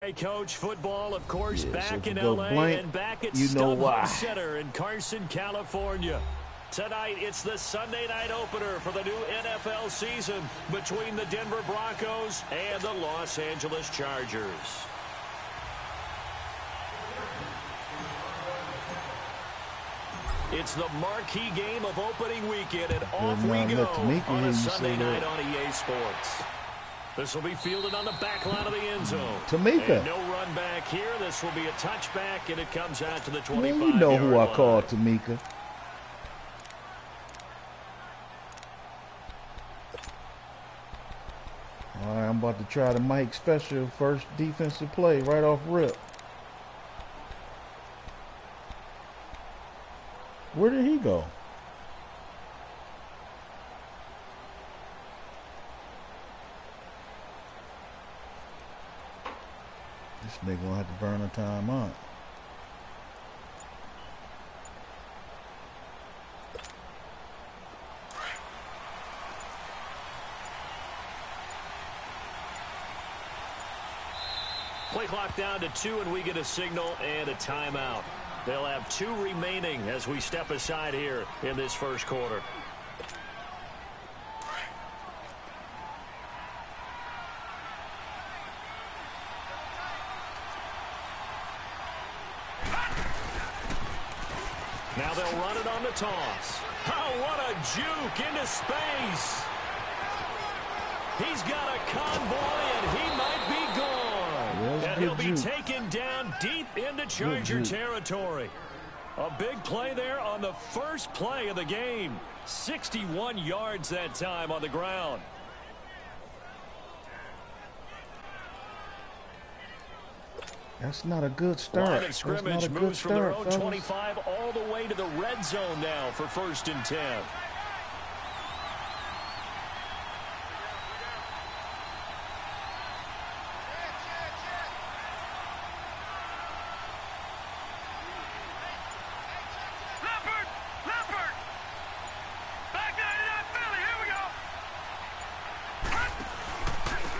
right, Coach. Football, of course, back so in LA blank, and back at why. Center in Carson, California. Tonight, it's the Sunday night opener for the new NFL season between the Denver Broncos and the Los Angeles Chargers. It's the marquee game of opening weekend, and off we go on a Sunday night on EA Sports. This will be fielded on the back line of the end zone. Tamika. And no run back here. This will be a touchback, and it comes out to the 25-yard line. You know who I call Tamika. All right, I'm about to try the Mike Special first defensive play right off rip. Where did he go? This nigga gonna have to burn a timeout. Play clock down to 2, and we get a signal and a timeout. They'll have 2 remaining as we step aside here in this first quarter. Now they'll run it on the toss. Oh, what a juke into space. He's got a convoy, and he might be gone. And he'll be taken down deep into Charger territory. A big play there on the first play of the game. 61 yards that time on the ground. That's not a good start. Line of scrimmage moves from their own 25 all the way to the red zone now for 1st and 10.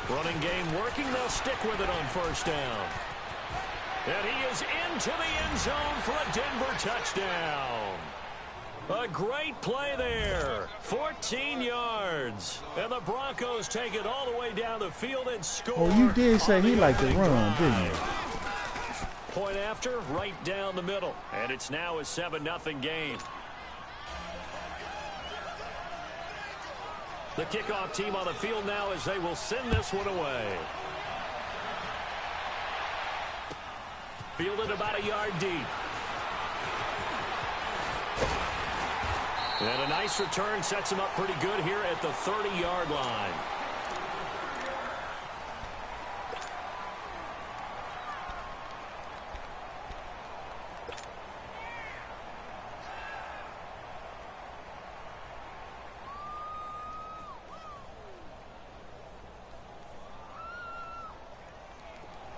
Running game working. They'll stick with it on 1st down. And he is into the end zone for a Denver touchdown. A great play there. 14 yards. And the Broncos take it all the way down the field and score. Oh, you did say he liked to run, didn't you? Point after, right down the middle. And it's now a 7-0 game. The kickoff team on the field now as they will send this one away. Fielded about a yard deep. And a nice return sets him up pretty good here at the 30-yard line.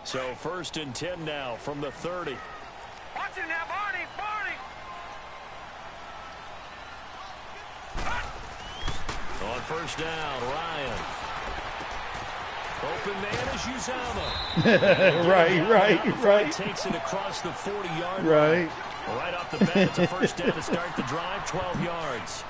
So 1st and 10 now from the 30. Watch it now, Barney, Barney. On 1st down, Ryan. Open man is Uzomah. right. Takes it across the 40-yard line. Right off the bat, it's a 1st down to start the drive, 12 yards.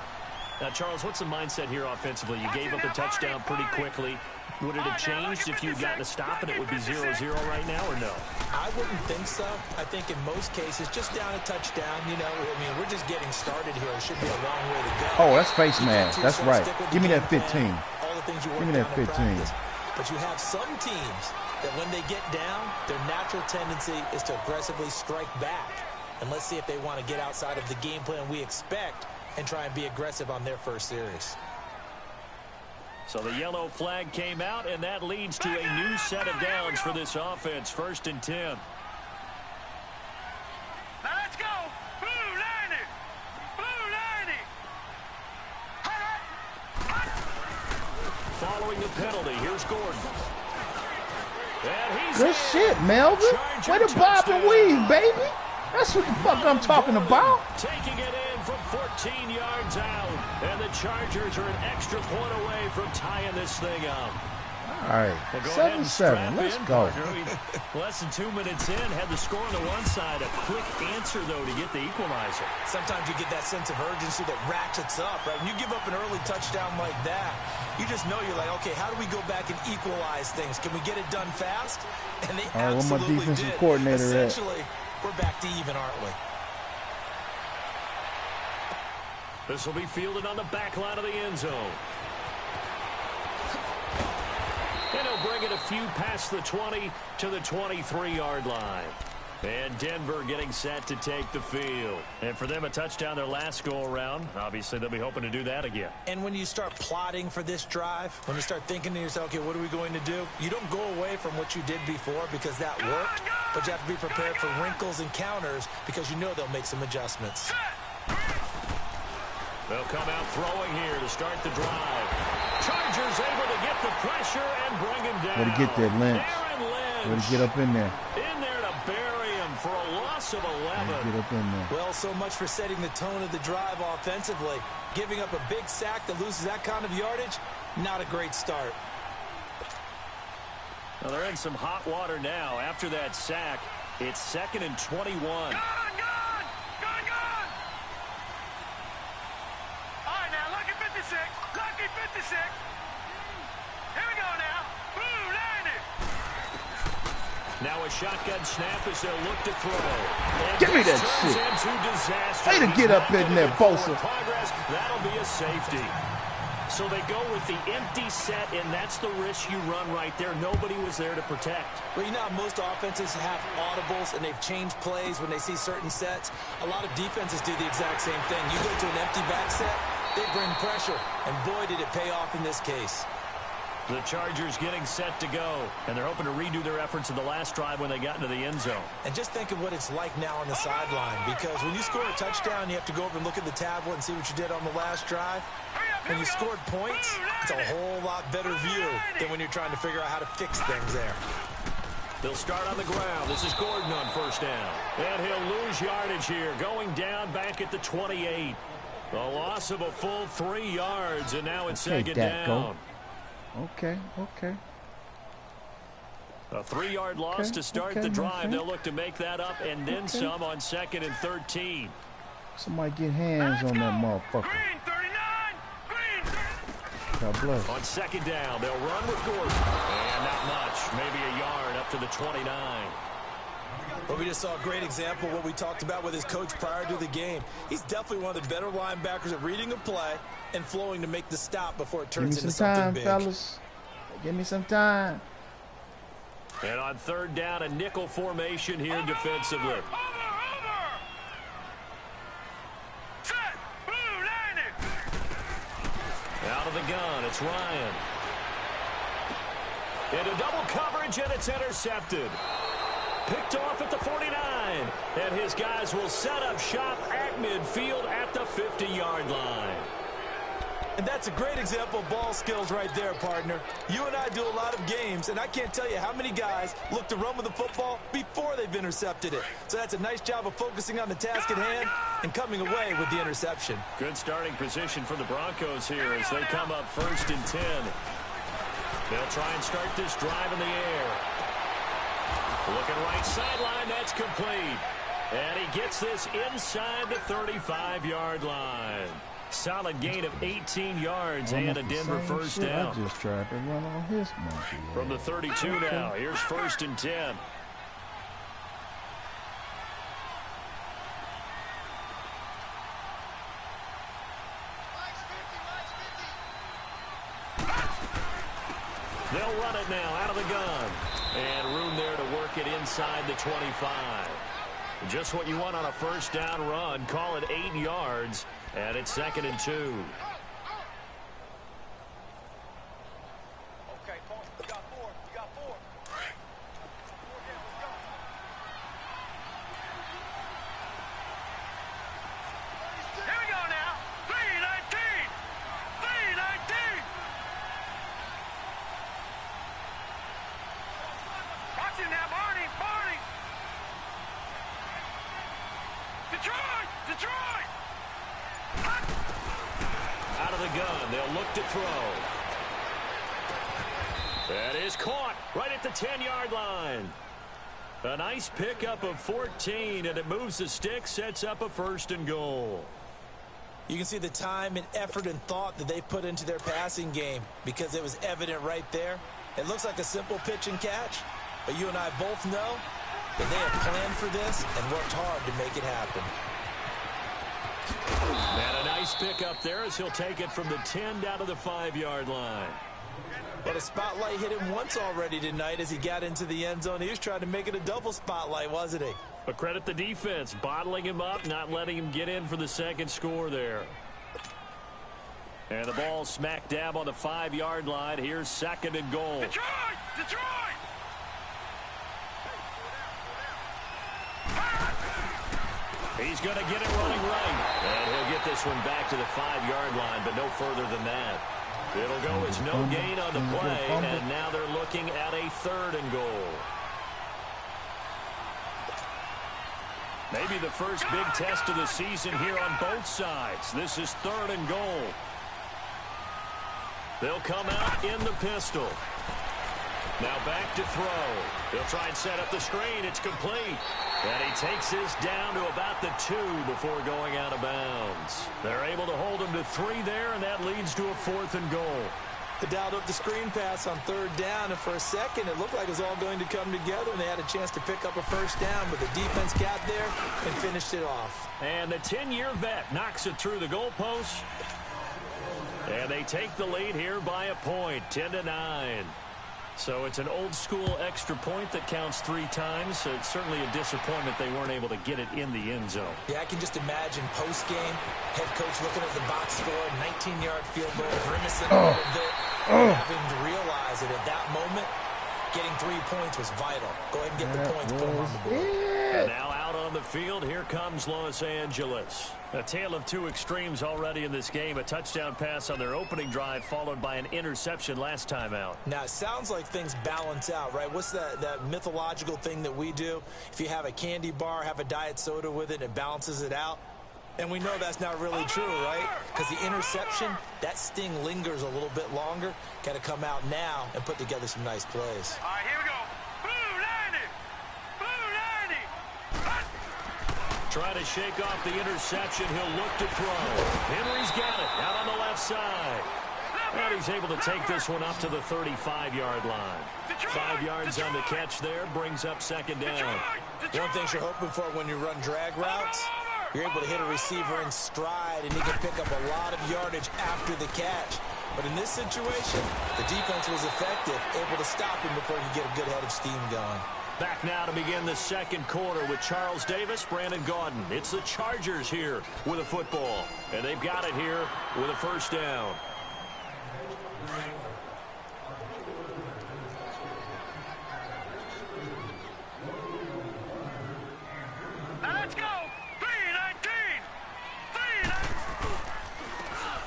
Now, Charles, what's the mindset here offensively? You gave up the touchdown pretty quickly. Would it have changed if you'd gotten a stop and it would be 0-0 right now, or no? I wouldn't think so. I think in most cases, just down a touchdown, you know, I mean, we're just getting started here. It should be a long way to go. Oh, that's face mask. That's right. Give me that 15. All the things you Give me that 15. But you have some teams that when they get down, their natural tendency is to aggressively strike back. And let's see if they want to get outside of the game plan we expect and try and be aggressive on their first series. So the yellow flag came out, and that leads to a new set of downs for this offense. 1st and 10. Now let's go. Blue 90. Blue 90. Following the penalty, here's Gordon. And he's good shit, Melvin. Way to bob and weave, baby. That's what the fuck I'm talking about. Taking it in from 14 yards out. And the Chargers are an extra point away from tying this thing up. All right, 7-7. Let's go. Less than 2 minutes in, had the score on the one side. A quick answer, though, to get the equalizer. Sometimes you get that sense of urgency that ratchets up, right? When you give up an early touchdown like that, you just know you're like, okay, how do we go back and equalize things? Can we get it done fast? And they absolutely where my defensive did. coordinator Essentially, we're back to even, aren't we? This will be fielded on the back line of the end zone. And he'll bring it a few past the 20 to the 23-yard line. And Denver getting set to take the field. And for them, a touchdown their last go-around. Obviously, they'll be hoping to do that again. And when you start plotting for this drive, when you start thinking to yourself, okay, what are we going to do? You don't go away from what you did before because that worked, but you have to be prepared for wrinkles and counters because you know they'll make some adjustments. They'll come out throwing here to start the drive. Chargers able to get the pressure and bring him down. Way to get that, Lynch. Way to get up in there. In there to bury him for a loss of 11. Get up in there. Well, so much for setting the tone of the drive offensively. Giving up a big sack that loses that kind of yardage, not a great start. Well, they're in some hot water now. After that sack, it's 2nd and 21. Lucky 56. Here we go now. Blue landed. Now a shotgun snap as they'll look to throw. And give me that shit. Way to get up in there, Bosa. That'll be a safety. So they go with the empty set, and that's the risk you run right there. Nobody was there to protect. Well, you know how most offenses have audibles, and they've changed plays when they see certain sets. A lot of defenses do the exact same thing. You go to an empty back set, they bring pressure, and boy, did it pay off in this case. The Chargers getting set to go, and they're hoping to redo their efforts in the last drive when they got into the end zone. And just think of what it's like now on the sideline, because when you score a touchdown, you have to go over and look at the tablet and see what you did on the last drive. When you scored points, it's a whole lot better view than when you're trying to figure out how to fix things there. They'll start on the ground. This is Gordon on first down. And he'll lose yardage here, going down back at the 28. A loss of a full 3 yards, and now it's second down. Go. Okay. A 3-yard loss to start the drive. They'll look to make that up and then some on 2nd and 13. Somebody get hands on that motherfucker. Green 39. Green. God bless. On 2nd down, they'll run with Gordon. And not much. Maybe a yard up to the 29. Well, we just saw a great example of what we talked about with his coach prior to the game. He's definitely one of the better linebackers at reading a play and flowing to make the stop before it turns into something big. Fellas. Give me some time. And on 3rd down, a nickel formation here defensively. Over. Set. Blue landed. Out of the gun, it's Ryan. Into double coverage, and it's intercepted. Picked off at the 49. And his guys will set up shop at midfield at the 50-yard line. And that's a great example of ball skills right there, partner. You and I do a lot of games, and I can't tell you how many guys look to run with the football before they've intercepted it. So that's a nice job of focusing on the task at hand and coming away with the interception. Good starting position for the Broncos here as they come up 1st and 10. They'll try and start this drive in the air. Looking right sideline, that's complete. And he gets this inside the 35-yard line. Solid gain of 18 yards and a Denver first down. I just tried to run on his monkey. From the 32 now, here's 1st and 10. They'll run it now out of the gun. And room there to work it inside the 25. Just what you want on a first down run. Call it 8 yards. And it's 2nd and 2. Okay, Paul, you got 4. You got 4. Here we go now. 319. 319. Watch him now, Barney. Detroit. Out of the gun, they'll look to throw. That is caught right at the 10-yard line. A nice pickup of 14, and it moves the stick, sets up a 1st and goal. You can see the time and effort and thought that they put into their passing game because it was evident right there. It looks like a simple pitch and catch, but you and I both know that they have planned for this and worked hard to make it happen. And a nice pickup there as he'll take it from the 10 down to the 5-yard line. But a spotlight hit him once already tonight as he got into the end zone. He was trying to make it a double spotlight, wasn't he? But credit the defense, bottling him up, not letting him get in for the 2nd score there. And the ball smack dab on the 5-yard line. Here's 2nd and goal. Detroit! Detroit! He's going to get it running right. And he'll get this one back to the 5-yard line, but no further than that. It'll go as no gain on the play, and now they're looking at a 3rd and goal. Maybe the first big test of the season here on both sides. This is 3rd and goal. They'll come out in the pistol. Now back to throw. They'll try and set up the screen. It's complete. And he takes this down to about the 2 before going out of bounds. They're able to hold him to 3 there, and that leads to a 4th and goal. They dialed up the screen pass on 3rd down, and for a second it looked like it was all going to come together, and they had a chance to pick up a 1st down, but the defense got there and finished it off. And the 10-year vet knocks it through the goalpost. And they take the lead here by a point, 10-9. So it's an old-school extra point that counts 3 times. So it's certainly a disappointment they weren't able to get it in the end zone. Yeah, I can just imagine post-game, head coach looking at the box score, 19-yard field goal, grimacing a little bit, having to realize that at that moment, getting 3 points was vital. Go ahead and get the points, put them on the board. And now out on the field, here comes Los Angeles. A tale of 2 extremes already in this game. A touchdown pass on their opening drive, followed by an interception last time out. Now, it sounds like things balance out, right? What's that mythological thing that we do? If you have a candy bar, have a diet soda with it, it balances it out. And we know that's not really true, right? Because the interception, that sting lingers a little bit longer. Got to come out now and put together some nice plays. All right, here we go. Blue 90! Blue 90! Trying to shake off the interception. He'll look to throw. Henry's got it out on the left side. And he's able to take this one up to the 35-yard line. 5 yards on the catch there, brings up 2nd down. One thing you're hoping for when you run drag routes, you're able to hit a receiver in stride, and he can pick up a lot of yardage after the catch. But in this situation, the defense was effective, able to stop him before he could get a good head of steam going. Back now to begin the 2nd quarter with Charles Davis, Brandon Gaudin. It's the Chargers here with a football, and they've got it here with a 1st down. Now let's go! 3-19!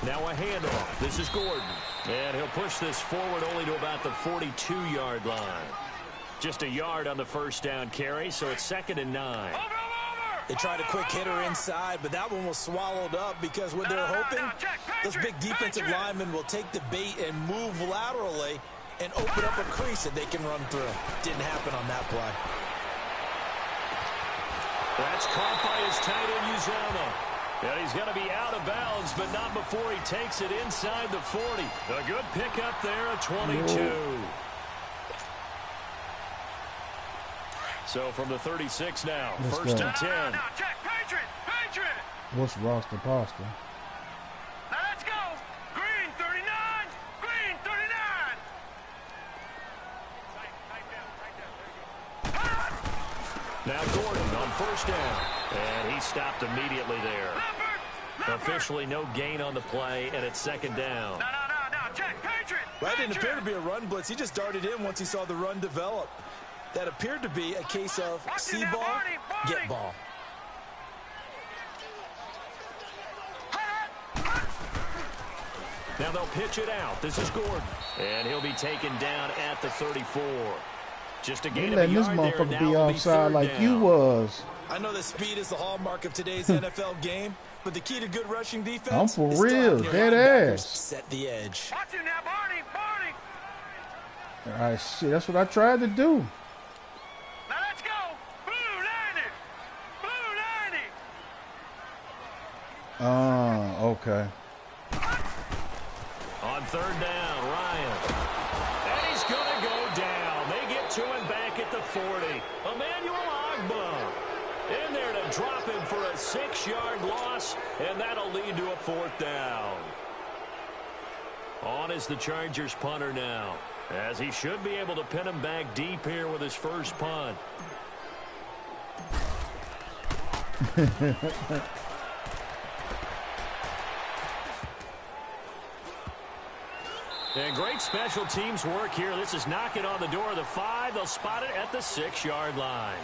Now a handoff. This is Gordon. And he'll push this forward only to about the 42-yard line. Just a yard on the 1st down carry, so it's 2nd and 9. They tried a quick hitter inside, but that one was swallowed up because what they're hoping, those big defensive linemen will take the bait and move laterally and open up a crease that they can run through. Didn't happen on that play. That's caught by his tight end, Uzomah. And he's going to be out of bounds, but not before he takes it inside the 40. A good pickup there at 22. Whoa. So from the 36 now, Let's 1st go. and 10. Now, check, Patriot! What's roster pasta? Now let's go! Green 39! Green 39! Now Gordon on 1st down. And he stopped immediately there. Officially no gain on the play, and it's 2nd down. No, check, Patriot! That didn't appear to be a run blitz. He just darted in once he saw the run develop. That appeared to be a case of see ball, get ball. Now they'll pitch it out. This is Gordon. And he'll be taken down at the 34. Just a gain of a letting this yard there. motherfucker Now be it'll outside like down. you was. I know that speed is the hallmark of today's NFL game, but the key to good rushing defense I'm for is to real, have your dead linebackers ass. set the edge. Watch him now, Barney! I see. That's what I tried to do. Now let's go. Blue 90. Blue 90. Okay. On third down, Ryan. And he's going to go down. They get to him back at the 40. Emmanuel Ogbah in there to drop him for a 6-yard loss, and that'll lead to a 4th down. On is the Chargers punter now, as he should be able to pin him back deep here with his first punt. And great special teams work here. This is knocking on the door of the 5. They'll spot it at the 6-yard line.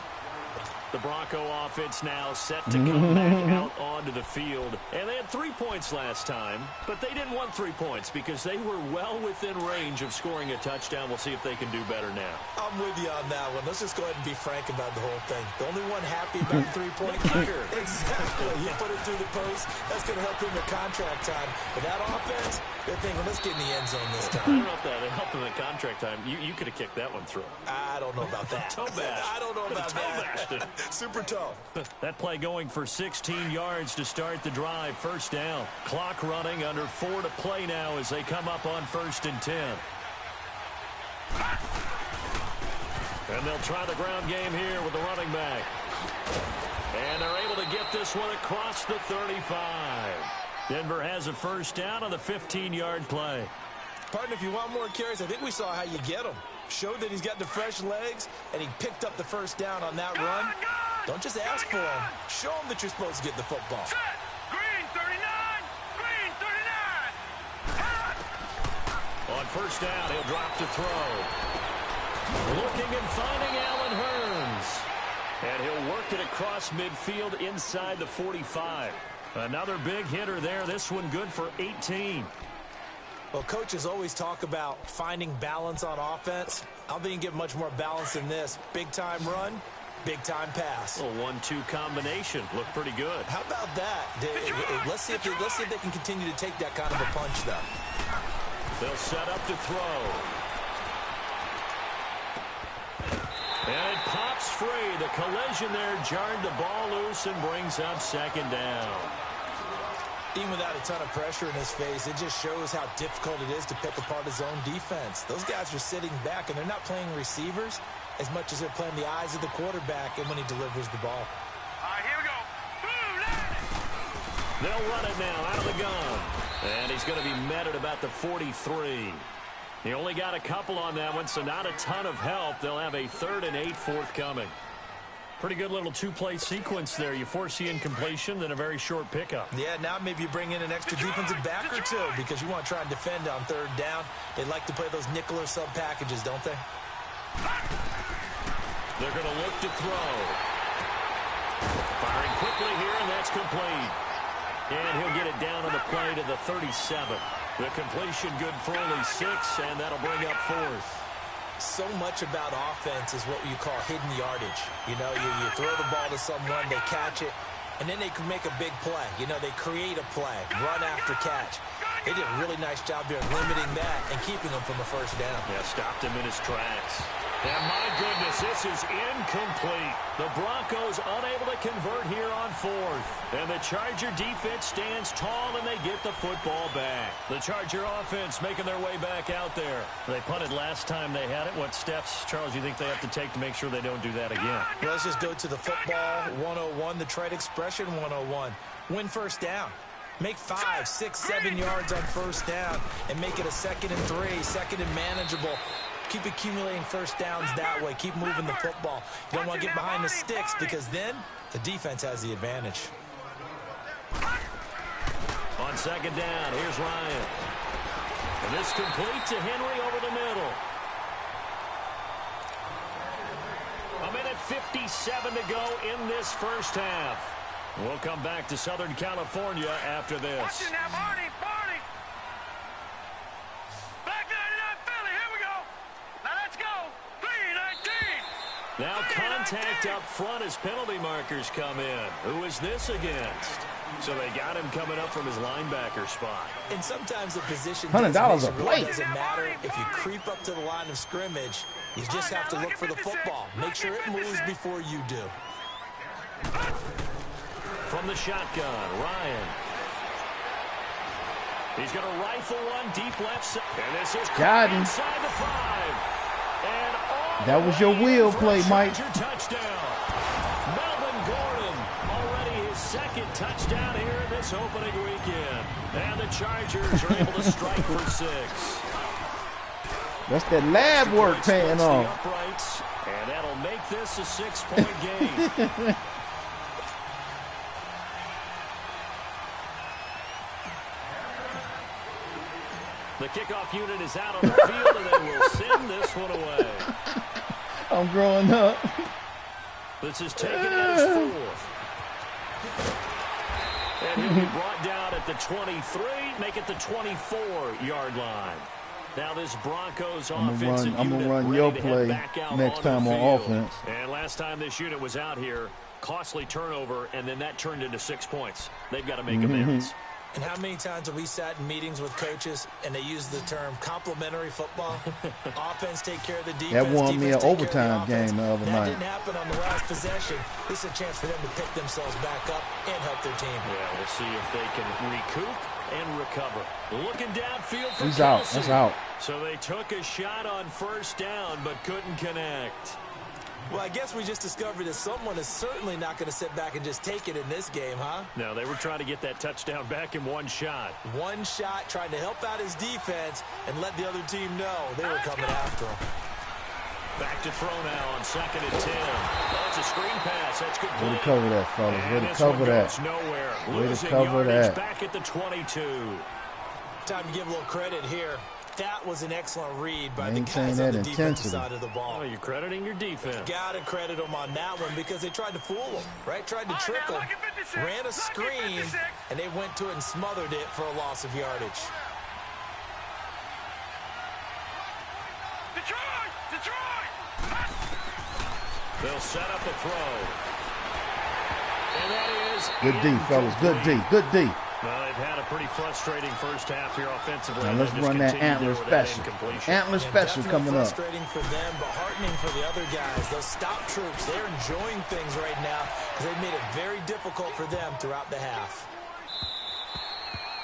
The Bronco offense now set to come back out onto the field. And they had 3 points last time, but they didn't want 3 points because they were well within range of scoring a touchdown. We'll see if they can do better now. I'm with you on that one. Let's just go ahead and be frank about the whole thing. The only one happy about the 3-point kicker. Exactly. He put it through the post. That's going to help him in contract time. But that offense, they're thinking, let's get in the end zone this time. I don't know if that helped him in contract time. You could have kicked that one through. I don't know about that. Toe bash. I don't know about that. Super toe. That play going for 16 yards to start the drive. First down. Clock running, under 4 to play now as they come up on 1st and 10. And they'll try the ground game here with the running back. And they're able to get this one across the 35. Denver has a first down on the 15-yard play. Partner, if you want more carries, I think we saw how you get him. Showed that he's got the fresh legs, and he picked up the first down on that run. Don't just ask for him. Show him that you're supposed to get the football. Set. Green 39. Green 39. On first down, he'll drop to throw. Looking and finding Allen Hurns. And he'll work it across midfield inside the 45. Another big hitter there. This one good for 18. Well, coaches always talk about finding balance on offense. I don't think you can get much more balance than this. Big-time run, big-time pass. A 1-2 combination. Looked pretty good. How about that? Let's see if they can continue to take that kind of a punch, though. They'll set up to throw. And it pops free. The collision there jarred the ball loose and brings up 2nd down. Even without a ton of pressure in his face, it just shows how difficult it is to pick apart his own defense. Those guys are sitting back, and they're not playing receivers as much as they're playing the eyes of the quarterback and when he delivers the ball. All right, here we go. Blue 90. They'll run it now out of the gun. And he's going to be met at about the 43. He only got a couple on that one, so not a ton of help. They'll have a 3rd and 8 forthcoming. Pretty good little 2-play sequence there. You force the incompletion, then a very short pickup. Yeah, now maybe you bring in an extra defensive back or two because you want to try and defend on 3rd down. They like to play those nickel or sub packages, don't they? They're going to look to throw. Firing quickly here, and that's complete. And he'll get it down on the play to the 37. The completion good for only 6, and that'll bring up 4th. So much about offense is what you call hidden yardage. You know, you throw the ball to someone, they catch it, and then they can make a big play. You know, they create a play, run after catch. They did a really nice job there limiting that and keeping him from a first down. Yeah, stopped him in his tracks. And my goodness, this is incomplete. The Broncos unable to convert here on 4th. And the Charger defense stands tall, and they get the football back. The Charger offense making their way back out there. They punted last time they had it. What steps, Charles, you think they have to take to make sure they don't do that again? Well, let's just go to the football 101, the trade expression 101. Win first down. Make 5, 6, 7 yards on first down and make it a 2nd and 3, 2nd and manageable. Keep accumulating first downs that way. Keep moving the football. You don't want to get behind the sticks because then the defense has the advantage. On 2nd down, here's Ryan. And this complete to Henry over the middle. A minute 57 to go in this first half. We'll come back to Southern California after this. Watch it now, Barney. Black 99 Philly, here we go. Now let's go. 3-19. Now contact up front as penalty markers come in. Who is this against? So they got him coming up from his linebacker spot. And sometimes the position $100 a play. doesn't matter. If you creep up to the line of scrimmage, you just have to look for the football. Make sure it moves before you do. From the shotgun, Ryan. He's going to rifle one deep left side. And this is got him. Inside the 5. And that was your wheel play, Mike. Touchdown. Melvin Gordon, already his second touchdown here in this opening weekend. And the Chargers are able to strike for 6. That's that lab work paying off. Uprights, and that'll make this a 6-point game. The kickoff unit is out on the field, and they will send this one away. I'm growing up. This is taken at his 4th. And he'll be brought down at the 23, make it the 24-yard line. Now this Broncos offensive unit I'm gonna run your play next time on offense. And last time this unit was out here, costly turnover, and then that turned into 6 points. They've got to make amends. And how many times have we sat in meetings with coaches and they use the term complementary football? Offense take care of the defense. That won me an overtime game the other night. That didn't happen on the last possession. This is a chance for them to pick themselves back up and help their team. Yeah, we'll see if they can recoup and recover. Looking downfield for He's out. Kelsey. That's out. So they took a shot on first down but couldn't connect. Well, I guess we just discovered that someone is certainly not going to sit back and just take it in this game, huh? No, they were trying to get that touchdown back in one shot. One shot, trying to help out his defense and let the other team know they were coming after him. Back to throw now on 2nd and 10. That's a screen pass. That's good play. Way to cover that, fellas. Way to cover that. Nowhere. Way to Losing cover yardage that. back at the 22. Time to give a little credit here. That was an excellent read by Maintain the guys on the that defensive intensity. side of the ball. Oh, you're crediting your defense. Got to credit them on that one because they tried to fool them, right? Tried to trick them, ran a screen, and they went to it and smothered it for a loss of yardage. Detroit! They'll set up the throw. And that is Good D, fellas. Good D. Good D. Well, they've had a pretty frustrating first half here offensively. Now let's run that antler special. Antler special coming up. Frustrating for them, but heartening for the other guys. Those stop troops, they're enjoying things right now because they've made it very difficult for them throughout the half.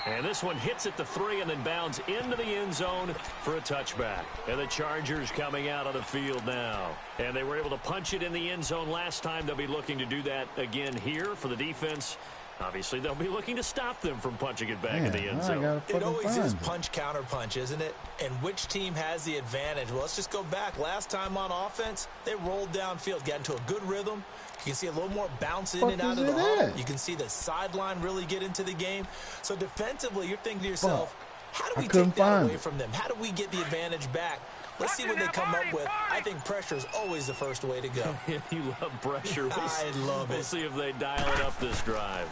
And this one hits at the 3 and then bounds into the end zone for a touchback. And the Chargers coming out on the field now. And they were able to punch it in the end zone last time. They'll be looking to do that again here for the defense. Obviously, they'll be looking to stop them from punching it back in the end zone. It always is punch-counter-punch, isn't it? And which team has the advantage? Well, let's just go back. Last time on offense, they rolled downfield, got into a good rhythm. You can see a little more bounce in and out of the huddle. You can see the sideline really get into the game. So defensively, you're thinking to yourself, how do we take that away from them? How do we get the advantage back? Let's see what they come up with. I think pressure is always the first way to go. You love pressure. I love it. We'll see if they dial it up this drive.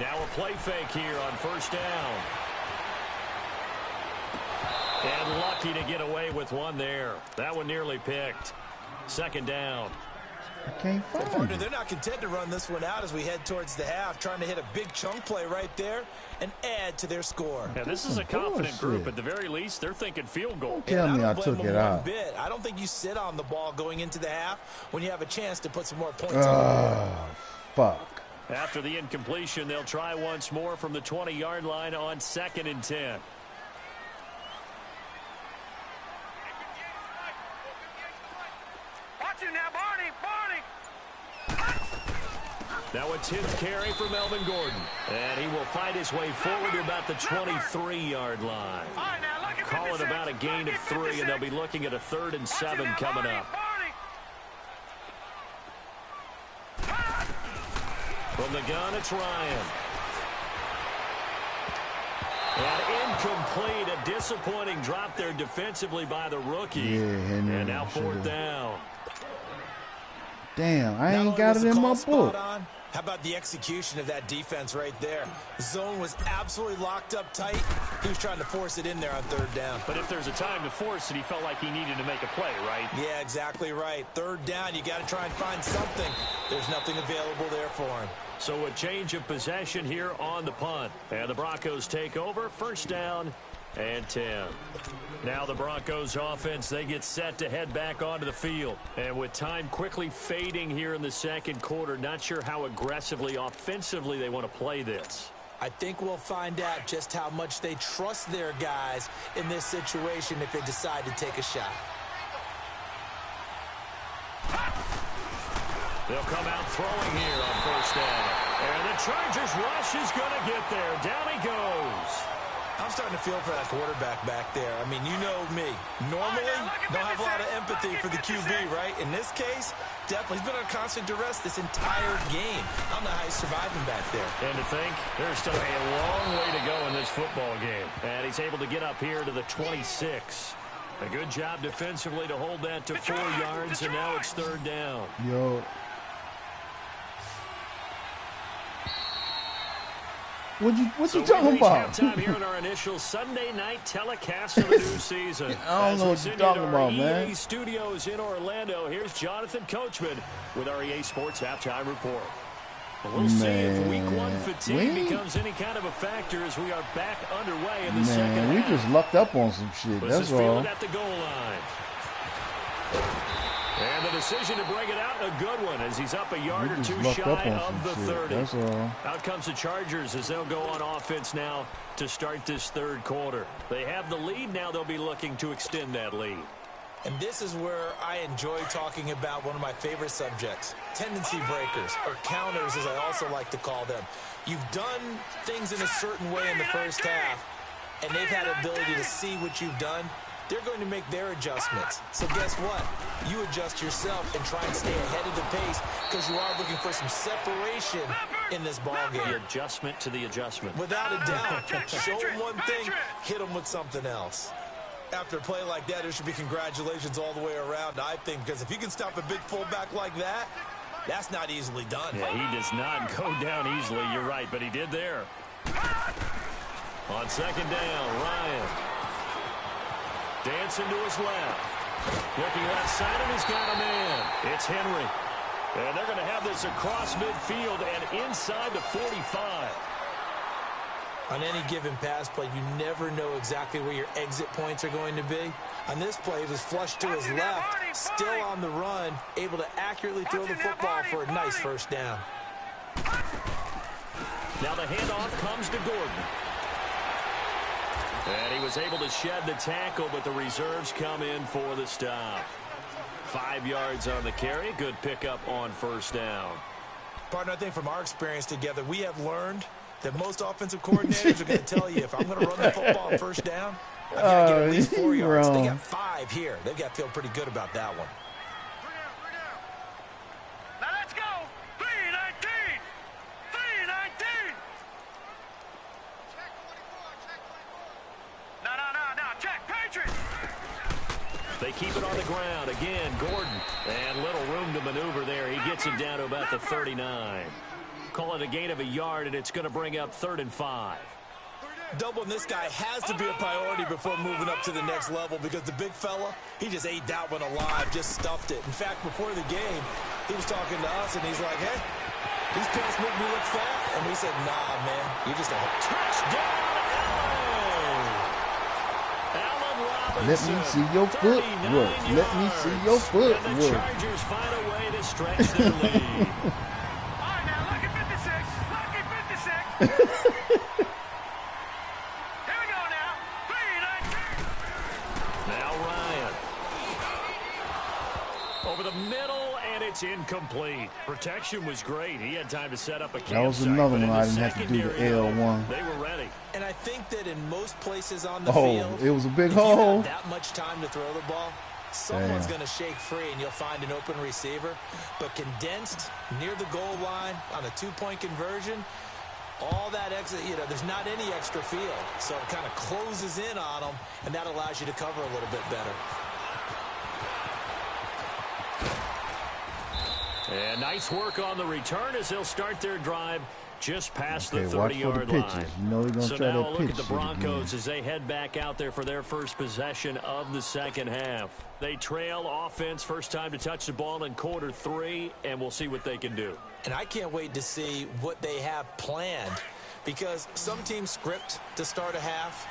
Now a play fake here on first down. And lucky to get away with one there. That one nearly picked. 2nd down. I can't find it. They're not content to run this one out as we head towards the half, trying to hit a big chunk play right there and add to their score. Yeah, this is a confident group. At the very least, they're thinking field goal. Tell me I took it out. I don't think you sit on the ball going into the half when you have a chance to put some more points on the board. Fuck. After the incompletion, they'll try once more from the 20-yard line on 2nd and 10. Watch him now, Barney! Now a 10th carry for Melvin Gordon. And he will fight his way forward to about the 23-yard line. Call it about a gain of 3, and they'll be looking at a 3rd and 7 coming up. From the gun, it's Ryan. And incomplete, a disappointing drop there defensively by the rookie. And now 4th down. Damn, I ain't got it in my book. How about the execution of that defense right there? The zone was absolutely locked up tight. He was trying to force it in there on third down. But if there's a time to force it, he felt like he needed to make a play, right? Yeah, exactly right. Third down, you got to try and find something. There's nothing available there for him. So a change of possession here on the punt. And the Broncos take over. First down and 10. Now the Broncos offense, they get set to head back onto the field. And with time quickly fading here in the second quarter, not sure how aggressively, offensively they want to play this. I think we'll find out just how much they trust their guys in this situation if they decide to take a shot. They'll come out throwing here on first down. And the Chargers rush is going to get there. Down he goes. I'm starting to feel for that quarterback back there. I mean, you know me. Normally, don't have a lot of empathy for the QB, right? In this case, definitely. He's been under constant duress this entire game. I don't know how he's surviving back there. And to think, there's still a long way to go in this football game. And he's able to get up here to the 26. A good job defensively to hold that to 4 yards, and now it's third down. Yo. What you talking about? Halftime here in our initial Sunday night telecast of the new season. I don't know what you're talking about, man. EA Studios in Orlando. Here's Jonathan Coachman with our EA Sports Halftime Report. We'll see if Week 1 fatigue becomes any kind of a factor as we are back underway in the second half. We just lucked up on some shit. That's all. At the goal line. And the decision to bring it out, a good one, as he's up a yard or two shy of the 30. That's all. Out comes the Chargers as they'll go on offense now to start this third quarter. They have the lead. Now they'll be looking to extend that lead. And this is where I enjoy talking about one of my favorite subjects, tendency breakers, or counters as I also like to call them. You've done things in a certain way in the first half, and they've had the ability to see what you've done. They're going to make their adjustments. So guess what? You adjust yourself and try and stay ahead of the pace because you are looking for some separation in this ballgame. The adjustment to the adjustment. Without a doubt. Show them one thing, hit them with something else. After a play like that, there should be congratulations all the way around, I think, because if you can stop a big fullback like that, that's not easily done. Yeah, he does not go down easily, you're right, but he did there. On second down, Ryan. Dancing to his left. Looking left side, and he's got a man. It's Henry. And they're going to have this across midfield and inside the 45. On any given pass play, you never know exactly where your exit points are going to be. On this play, it was flushed to his left, still on the run, able to accurately throw the football for a nice first down. Now the handoff comes to Gordon. And he was able to shed the tackle, but the reserves come in for the stop. 5 yards on the carry. Good pickup on first down. Partner, I think from our experience together, we have learned that most offensive coordinators are going to tell you, if I'm going to run the football on first down, I've got to get at least 4 yards. They got 5 here. They've got to feel pretty good about that one. Now let's go. 3-19. 3-19. No. Check. Patriots. They keep it on the ground. Again, Gordon. And little room to maneuver there. He gets it down to about the 39. Call it a gain of a yard, and it's going to bring up 3rd and 5. Doubling this guy has to be a priority before moving up to the next level because the big fella, he just ate that one alive, just stuffed it. In fact, before the game, he was talking to us, and he's like, hey, these pants make me look fat. And we said, nah, man, you're just a touchdown. Allen Robinson. Let me see your footwork. Let me see your footwork. And the Chargers find a way to stretch their lead. Here we go now. 3-19. Now Ryan. Over the middle, and it's incomplete. Protection was great. He had time to set up a campsite. That was another one I didn't have to do the L1. They were ready. And I think that in most places on the field, it was a big if hole. you have that much time to throw the ball, someone's going to shake free and you'll find an open receiver. But condensed near the goal line on a 2-point conversion, all that exit, there's not any extra field. So it kind of closes in on them, and that allows you to cover a little bit better. And nice work on the return as they'll start their drive just past the 30-yard line. You know he's so try now that look pitch at the Broncos as they head back out there for their first possession of the second half. They trail offense, first time to touch the ball in quarter 3, and we'll see what they can do. And I can't wait to see what they have planned, because some teams script to start a half.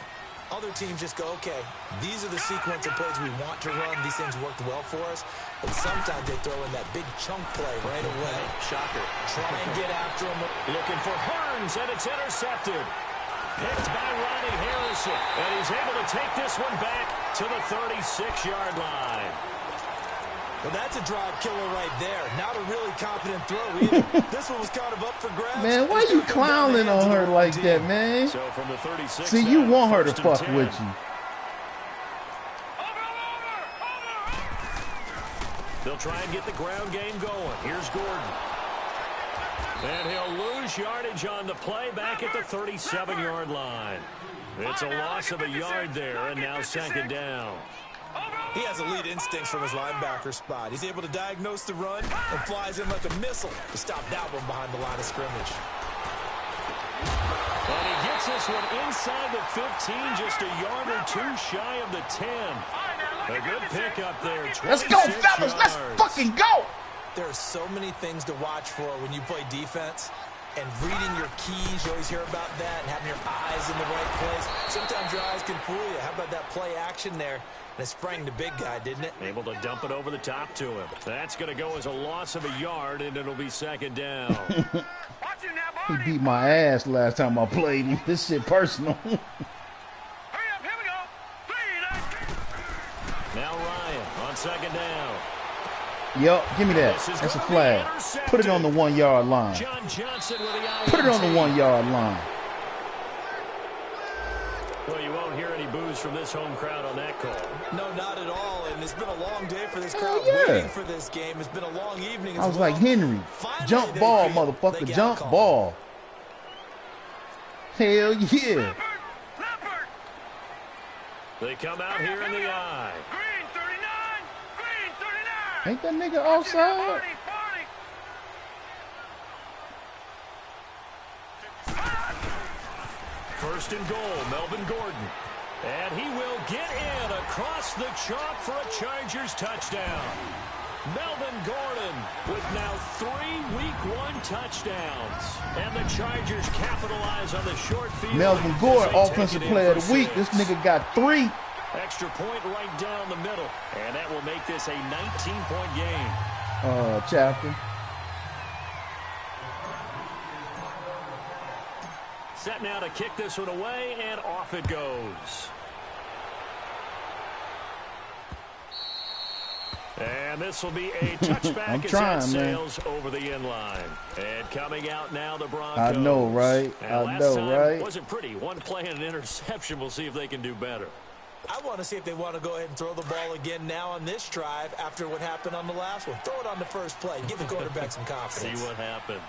Other teams just go, okay, these are the sequence of plays we want to run. These things worked well for us. And sometimes they throw in that big chunk play right away. Shocker. Try and get after him. Looking for Hearns, and it's intercepted. Picked by Ronnie Harrison. And he's able to take this one back to the 36-yard line. Well, that's a drive killer right there. Not a really confident throw either. This one was kind of up for grabs. Man, why you clowning on her like that, man? So from the 36, see, you want her to fuck with you. They'll try and get the ground game going. Here's Gordon. And he'll lose yardage on the play back at the 37-yard line. It's a loss of a yard there, and now second down. He has elite instincts from his linebacker spot. He's able to diagnose the run and flies in like a missile to stop that one behind the line of scrimmage. And he gets this one inside the 15, just a yard or two shy of the 10. A good pickup there. Let's go, fellas. Let's fucking go. There are so many things to watch for when you play defense. And reading your keys, you always hear about that, and having your eyes in the right place. Sometimes your eyes can fool you. How about that play action there? And it sprang the big guy, didn't it? Able to dump it over the top to him. That's going to go as a loss of a yard, and it'll be second down. He beat my ass last time I played him. This shit personal. Hurry up, here we go. 3, Now Ryan on second down. Yup, give me that. That's a flag. Put it on the 1 yard line. John Johnson with the Put it on the 1 yard line. Well, you won't hear any boos from this home crowd on that call. No, not at all. And it's been a long day for this Hell crowd yeah. waiting for this game. It's been a long evening as I was well. like, Henry, Finally, jump they ball, feel motherfucker, they got jump a call. ball. Hell yeah. Leopard. They come out here in the eye. Green 39. Green 39. Ain't that nigga outside? 40. First and goal, Melvin Gordon. And he will get in across the chalk for a Chargers touchdown. Melvin Gordon with now 3 Week 1 touchdowns. And the Chargers capitalize on the short field. Melvin Gordon, offensive player of the week. This nigga got 3. Extra point right down the middle. And that will make this a 19-point game. Chapter. Set now to kick this one away, and off it goes. And this will be a touchback as that sails over the end line. And coming out now, the Broncos. I know, right? And I know, right? Wasn't pretty. One play and an interception. We'll see if they can do better. I want to see if they want to go ahead and throw the ball again now on this drive after what happened on the last one. Throw it on the first play. Give the quarterback some confidence. See what happens.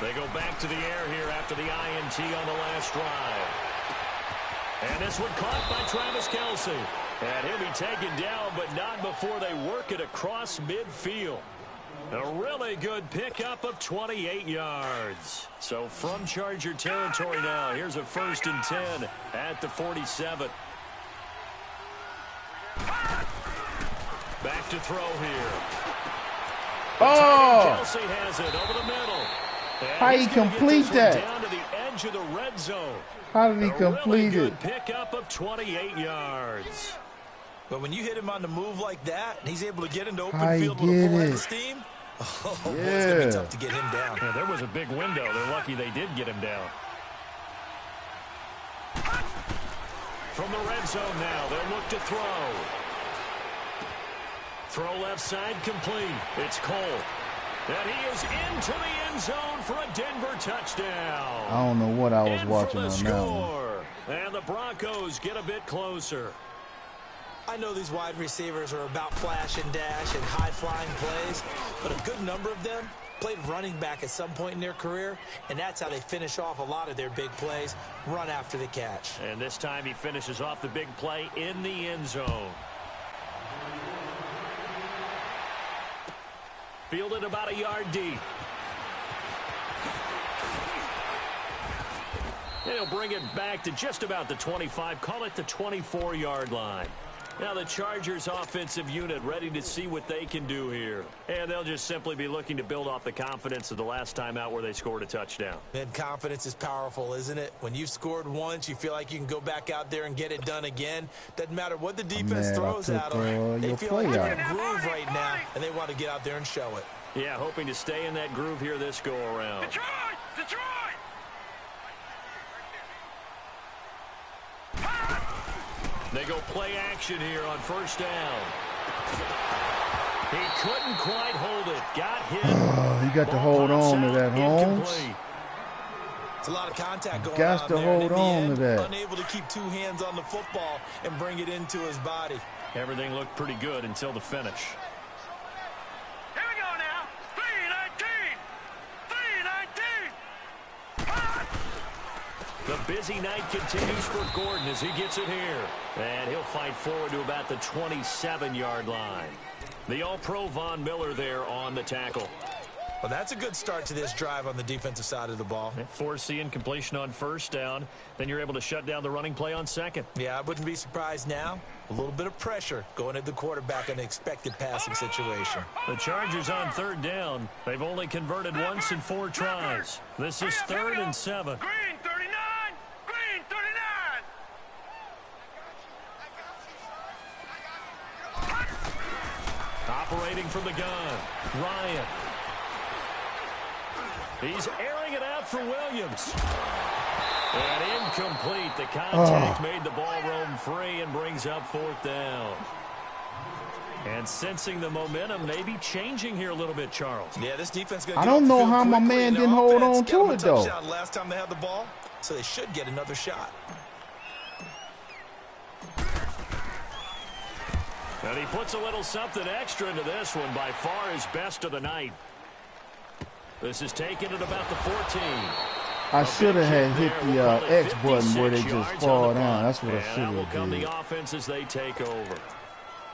They go back to the air here after the INT on the last drive. And this one caught by Travis Kelce. And he'll be taken down, but not before they work it across midfield. A really good pickup of 28 yards. So from Charger territory now, here's a 1st and 10 at the 47. Back to throw here. Oh! Kelce has it over the middle. How he complete that? Down to the edge of the red zone. How did he complete really it? Good pickup of 28 yards. But when you hit him on the move like that, and he's able to get into open How field he with a get full head it? of steam, oh, boy, Yeah. it's going to be tough to get him down. Yeah, there was a big window. They're lucky they did get him down. From the red zone now, they'll look to throw. Throw left side complete. It's Cole. And he is into the end zone for a Denver touchdown. I don't know what I was In watching for the on that one. score. And the Broncos get a bit closer. I know these wide receivers are about flash and dash and high-flying plays, but a good number of them played running back at some point in their career, and that's how they finish off a lot of their big plays, run after the catch. And this time he finishes off the big play in the end zone. Fielded about a yard deep. They'll bring it back to just about the 25. Call it the 24-yard line. Now the Chargers offensive unit ready to see what they can do here. And they'll just simply be looking to build off the confidence of the last time out where they scored a touchdown. And confidence is powerful, isn't it? When you've scored once, you feel like you can go back out there and get it done again. Doesn't matter what the defense throws at them. They feel like they're in a groove right now, and they want to get out there and show it. Yeah, hoping to stay in that groove here this go-around. Detroit! Detroit! They go play action here on first down. He couldn't quite hold it. Got hit. You got to hold on to that, Holmes. It's a lot of contact going on got to there. hold on to that. Unable to keep two hands on the football and bring it into his body. Everything looked pretty good until the finish. Here we go now. 3-19. 3-19. The busy night continues for Gordon as he gets it here. And he'll fight forward to about the 27-yard line. The All-Pro Von Miller there on the tackle. Well, that's a good start to this drive on the defensive side of the ball. Force the incompletion on first down. Then you're able to shut down the running play on second. Yeah, I wouldn't be surprised now. A little bit of pressure going at the quarterback in an expected passing situation. The Chargers on third down. They've only converted once in 4 tries. This is 3rd and 7. Green 39. Green 39. Operating from the gun, Ryan. He's airing it out for Williams. And incomplete. The contact made the ball roam free and brings up 4th down. And sensing the momentum, maybe changing here a little bit, Charles. Yeah, this defense going I don't know how my man didn't hold on to it, though. Last time they had the ball, so they should get another shot. And he puts a little something extra into this one, by far his best of the night. This is taken at about the 14. I should have had hit the X button where they just fall down. That's what I should And that will have come did. the offense as they take over.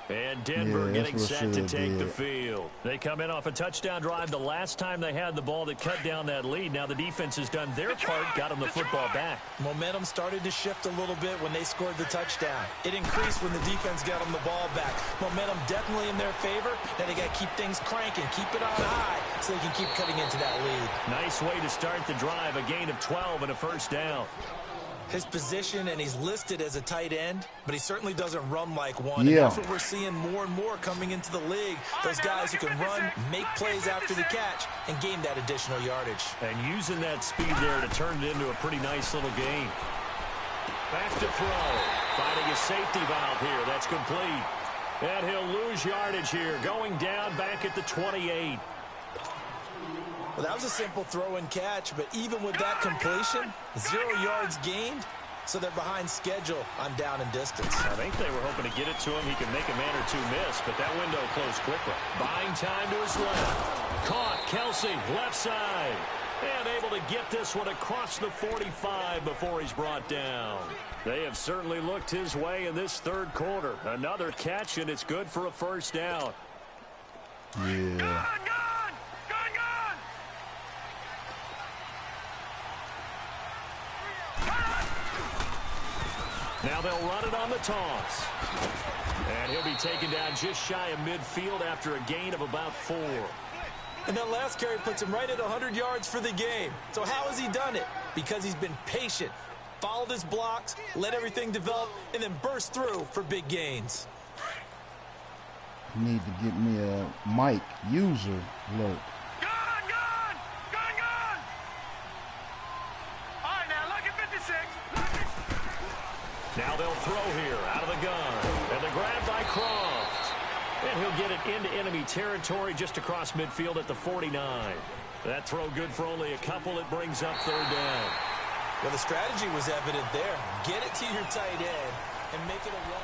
And Denver getting set to take the field. They come in off a touchdown drive the last time they had the ball that cut down that lead. Now the defense has done their part, got them the football back. Momentum started to shift a little bit when they scored the touchdown. It increased when the defense got them the ball back. Momentum definitely in their favor. Now they got to keep things cranking, keep it on high so they can keep cutting into that lead. Nice way to start the drive, a gain of 12 and a first down. His position, and he's listed as a tight end, but he certainly doesn't run like one. Yeah. And that's what we're seeing more and more coming into the league. Those guys who can run, make plays after the catch, and gain that additional yardage. And using that speed there to turn it into a pretty nice little gain. Back to throw. Finding a safety valve here. That's complete. And he'll lose yardage here. Going down back at the 28. Well, that was a simple throw and catch, but even with that completion, 0 yards gained, so they're behind schedule on down and distance. I think they were hoping to get it to him. He could make a man or two miss, but that window closed quickly. Buying time to his left. Caught. Kelsey, left side. And able to get this one across the 45 before he's brought down. They have certainly looked his way in this third quarter. Another catch, and it's good for a first down. Yeah. Now they'll run it on the toss. And he'll be taken down just shy of midfield after a gain of about 4. And that last carry puts him right at 100 yards for the game. So how has he done it? Because he's been patient, followed his blocks, let everything develop, and then burst through for big gains. Need to get me a mic user alert. Now they'll throw here out of the gun. And the grab by Croft. And he'll get it into enemy territory just across midfield at the 49. That throw good for only a couple. It brings up 3rd down. Well, the strategy was evident there. Get it to your tight end and make it a run.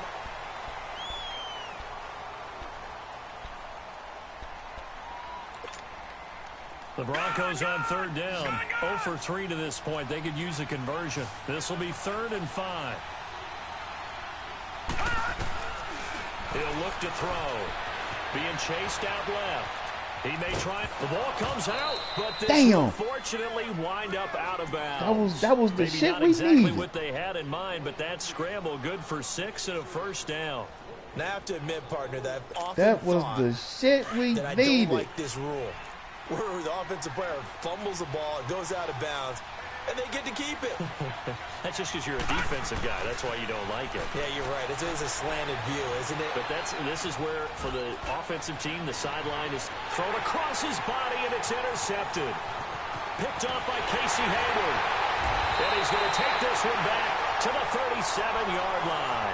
The Broncos on 3rd down. 0 for 3 to this point. They could use a conversion. This will be 3rd and 5. He'll look to throw. Being chased out left. He may try. The ball comes out, but this will unfortunately wind up out of bounds. That was the Maybe shit not we exactly needed. what they had in mind, but that scramble good for 6 and a first down. Now I have to admit, partner, that that was the shit we that I needed. don't like this rule, where the offensive player fumbles the ball, it goes out of bounds, and they get to keep it. That's just because you're a defensive guy. That's why you don't like it. Yeah, you're right. It is a slanted view, isn't it? But this is where, for the offensive team, the sideline is thrown across his body, and it's intercepted. Picked off by Casey Hayward. And he's going to take this one back to the 37-yard line.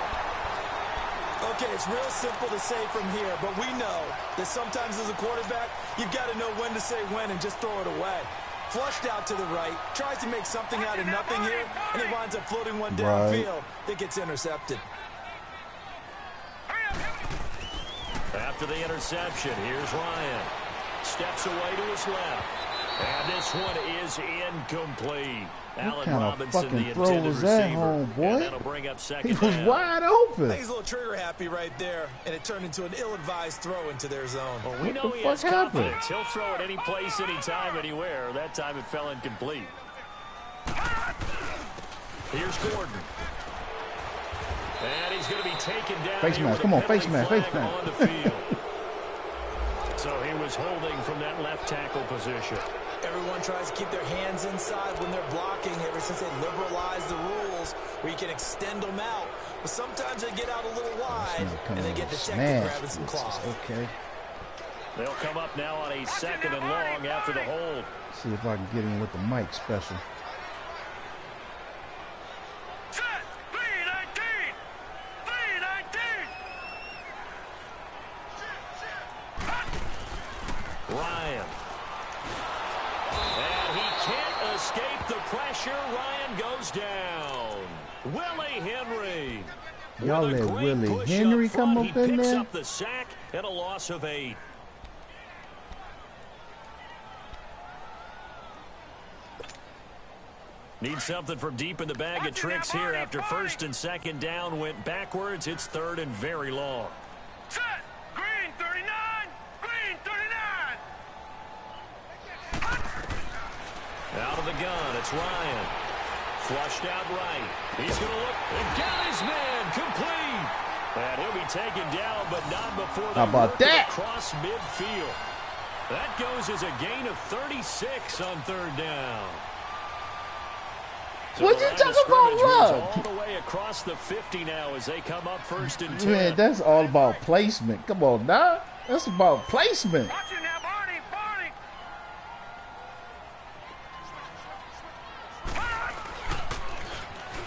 Okay, it's real simple to say from here, but we know that sometimes as a quarterback, you've got to know when to say when and just throw it away. Flushed out to the right, tries to make something out of nothing here, and he winds up floating one downfield that gets intercepted. After the interception, here's Ryan. Steps away to his left. And this one is incomplete. What Allen kind Robinson, of the fucking throw intended was that, receiver. homeboy? And that'll bring up second He was down. wide open. I think he's a little trigger happy right there, and it turned into an ill-advised throw into their zone. Well, we know he has confidence. He'll throw it any place, anytime, anywhere. That time it fell incomplete. Here's Gordon. And he's going to be taken down. Face mask. Come on, face mask. Face mask. On the field. So he was holding from that left tackle position. Everyone tries to keep their hands inside when they're blocking ever since they liberalized the rules where you can extend them out. But sometimes they get out a little wide and they get detected grabbing some cloth. Okay. They'll come up now on a 2nd and long after the hold. See if I can get in with the mic special. Ryan. And he can't escape the pressure. Ryan goes down. Willie Henry. Y'all let Willie Henry come up in there? He picks up the sack and a loss of 8. Need something from deep in the bag of tricks here after 1st and 2nd down went backwards. It's 3rd and very long. Set. Green 39. Green 39. Out of the gun, it's Ryan. Flushed out right. He's going to look and got his man complete. And he'll be taken down, but not before the How about that? Across midfield. That goes as a gain of 36 on 3rd down. So what you talking about, love? All the way across the 50 now as they come up 1st and 10. Man, that's all about placement. Come on, now. That's about placement. Watch it now, Barney. Barney.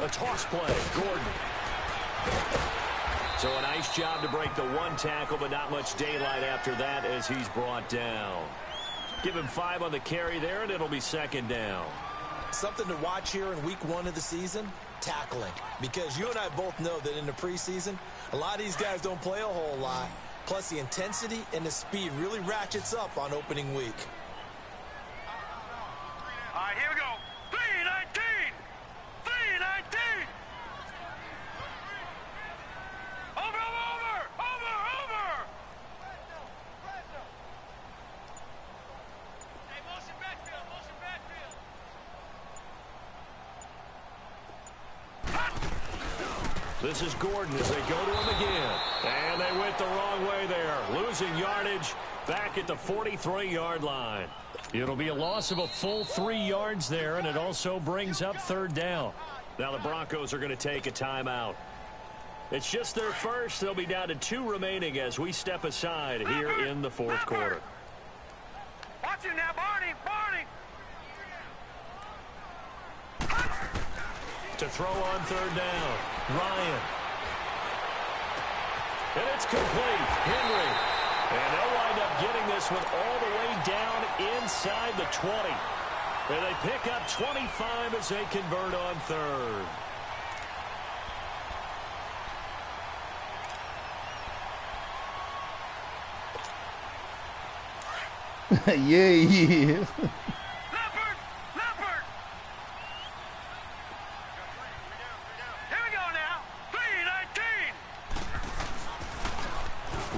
A toss play, Gordon. So a nice job to break the 1 tackle, but not much daylight after that as he's brought down. Give him 5 on the carry there, and it'll be 2nd down. Something to watch here in week 1 of the season, tackling. Because you and I both know that in the preseason, a lot of these guys don't play a whole lot. Plus, the intensity and the speed really ratchets up on opening week. All right, here we go. 319. 319. Over. Hey, motion backfield. This is Gordon as they go to him again. And they went the wrong way there. Losing yardage back at the 43-yard line. It'll be a loss of a full 3 yards there, and it also brings up 3rd down. Now the Broncos are going to take a timeout. It's just their first. They'll be down to 2 remaining as we step aside here in the 4th quarter. Watch it now, Barney. To throw on 3rd down, Ryan. And it's complete. Henry. And they'll wind up getting this one all the way down inside the 20. And they pick up 25 as they convert on 3rd. Yeah, he is. Leopard. Here we go now. 319.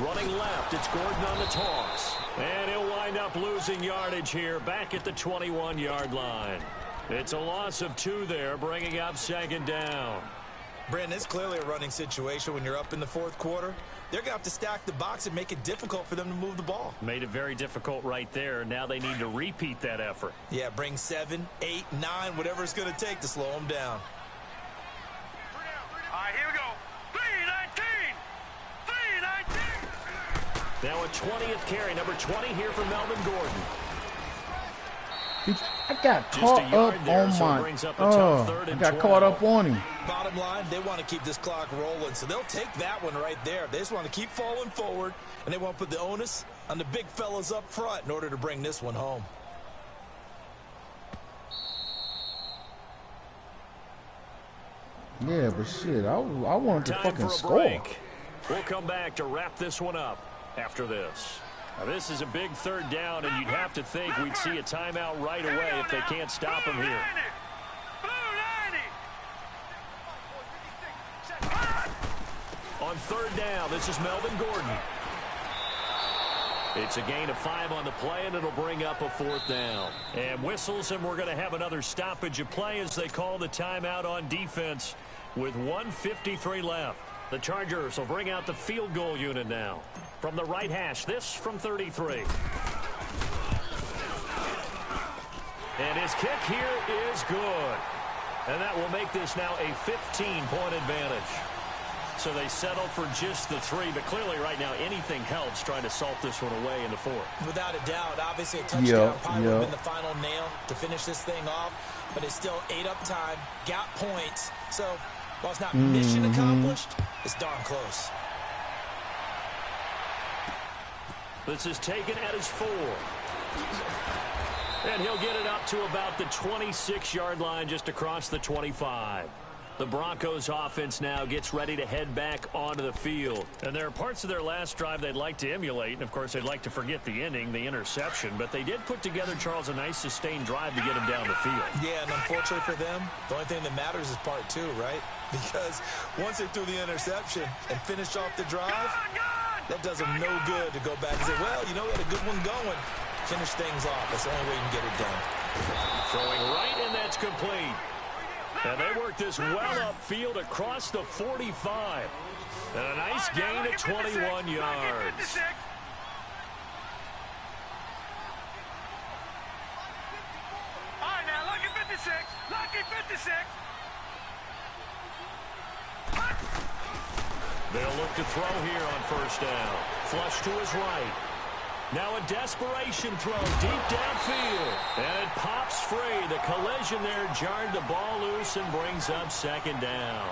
Running left, it's Gordon on the toss. And he'll wind wind up losing yardage here back at the 21-yard line. It's a loss of 2 there, bringing up 2nd down. Brandon, it's clearly a running situation when you're up in the 4th quarter. They're going to have to stack the box and make it difficult for them to move the ball. Made it very difficult right there. Now they need to repeat that effort. Yeah, bring 7, 8, 9, whatever it's going to take to slow them down. All right, here we go. 3-19. 3-19. Now a 20th carry, number 20 here for Melvin Gordon. I got caught up on my. I got caught up on him. Bottom line, they want to keep this clock rolling, so they'll take that one right there. They just want to keep falling forward, and they want to put the onus on the big fellas up front in order to bring this one home. Yeah, but shit, I wanted to fucking score. We'll come back to wrap this one up after this. Now, this is a big 3rd down, and you'd have to think we'd see a timeout right away if they can't stop him here. On 3rd down, this is Melvin Gordon. It's a gain of 5 on the play, and it'll bring up a 4th down. And whistles, and we're going to have another stoppage of play as they call the timeout on defense with 1:53 left. The Chargers will bring out the field goal unit now. From the right hash, this from 33. And his kick here is good. And that will make this now a 15-point advantage. So they settle for just the 3, but clearly right now anything helps trying to salt this one away in the 4th. Without a doubt, obviously a touchdown probably would have been the final nail to finish this thing off, but it's still 8 up time, got points. So while it's not mission accomplished, it's darn close. This is taken at his 4. And he'll get it up to about the 26-yard line just across the 25. The Broncos offense now gets ready to head back onto the field. And there are parts of their last drive they'd like to emulate. And, of course, they'd like to forget the ending, the interception. But they did put together, Charles, a nice sustained drive to get him down the field. Yeah, and unfortunately for them, the only thing that matters is part 2, right? Because once they threw the interception and finished off the drive, that does them no good to go back and say, well, you know, we had a good one going. Finish things off. That's the only way you can get it done. Throwing right, and that's complete. And they work this well upfield across the 45. And a nice gain of 21 yards. All right, now, lucky 56. Lucky 56. They'll look to throw here on 1st down. Flush to his right. Now a desperation throw deep downfield. And it pops free. The collision there jarred the ball loose and brings up 2nd down.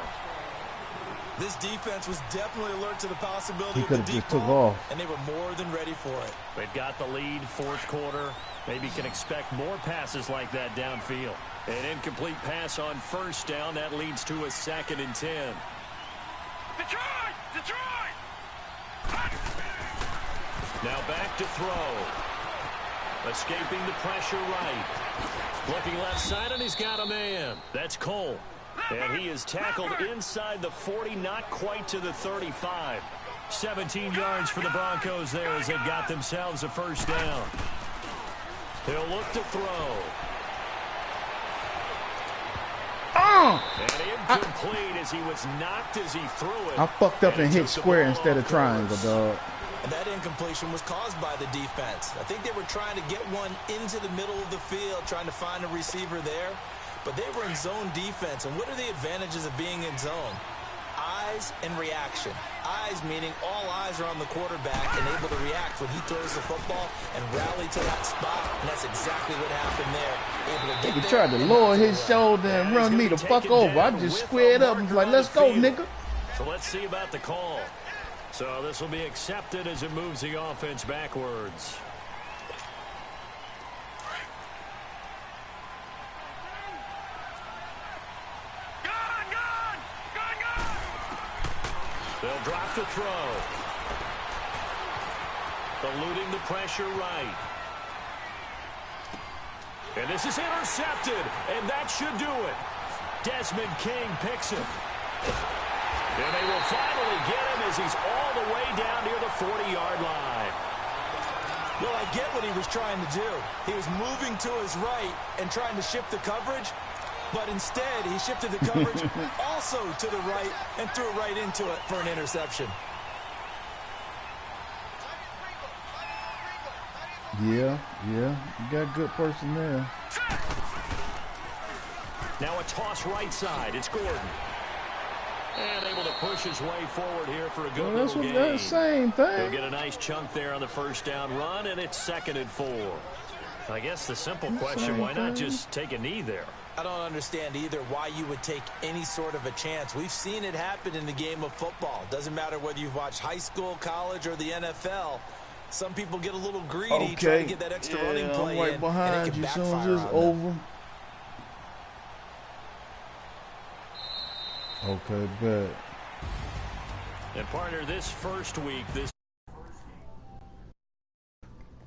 This defense was definitely alert to the possibility of the deep ball, and they were more than ready for it. They've got the lead 4th quarter. Maybe can expect more passes like that downfield. An incomplete pass on 1st down. That leads to a 2nd and 10. Detroit! Detroit! Now back to throw. Escaping the pressure right. Looking left side, and he's got a man. That's Cole. And he is tackled inside the 40, not quite to the 35. 17 yards for the Broncos there as they've got themselves a 1st down. He'll look to throw. And incomplete as he was knocked as he threw it. I fucked up and hit square instead of triangle, dog. And that incompletion was caused by the defense. I think they were trying to get one into the middle of the field, trying to find a receiver there. But they were in zone defense. And what are the advantages of being in zone? Eyes and reaction. Eyes meaning all eyes are on the quarterback and able to react when he throws the football and rally to that spot. And that's exactly what happened there. Able to get he tried to lower his shoulder and run me the fuck over. I just squared up and was like, let's go, nigga. So let's see about the call. So this will be accepted as it moves the offense backwards. They'll drop the throw. Eluding the pressure right. And this is intercepted, and that should do it. Desmond King picks him. And they will finally get him as he's all the way down near the 40-yard line. Well, I get what he was trying to do. He was moving to his right and trying to shift the coverage, but instead he shifted the coverage also to the right and threw it right into it for an interception. Yeah, you got good personnel. Now a toss right side. It's Gordon. And able to push his way forward here for a good little gain. That's the same thing. He'll get a nice chunk there on the first down run, and it's 2nd and 4. I guess the simple question, why not just take a knee there? I don't understand either why you would take any sort of a chance. We've seen it happen in the game of football. Doesn't matter whether you've watched high school, college, or the NFL. Some people get a little greedy, try to get that extra running play I'm right in, behind and it can you backfire soon as it's over. Okay, bet. And partner, this first week, this